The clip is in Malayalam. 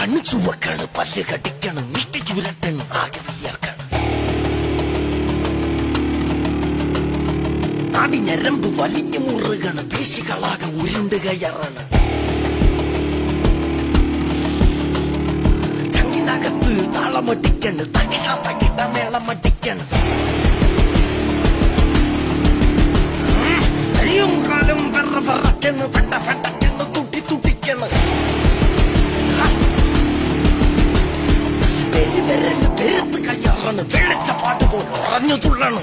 കണ്ണു ചുവക്കാണ്, പല്ല് കടിക്കണം, മുഷ്ടി ചുരട്ടണം, ആകെ വിയർക്കണം. നാടി ഞരമ്പ് വലിഞ്ഞു മുറുകണ്, പേശികളാകെ ഉരുണ്ട് കയറാണ്. ചങ്ങിനകത്ത് താളമട്ടിക്കണ്, തകിട മേളമട്ടിക്കണ്. കയ്യും കാലും വിറവിറക്കണ്, പെട്ടക്കെന്ന് തുട്ടിക്കണ്. പെരുത്ത് കയ്യാറാണ്, വെള്ളച്ചപ്പാട്ട് പോലെ ഉറഞ്ഞു തുള്ളണ്.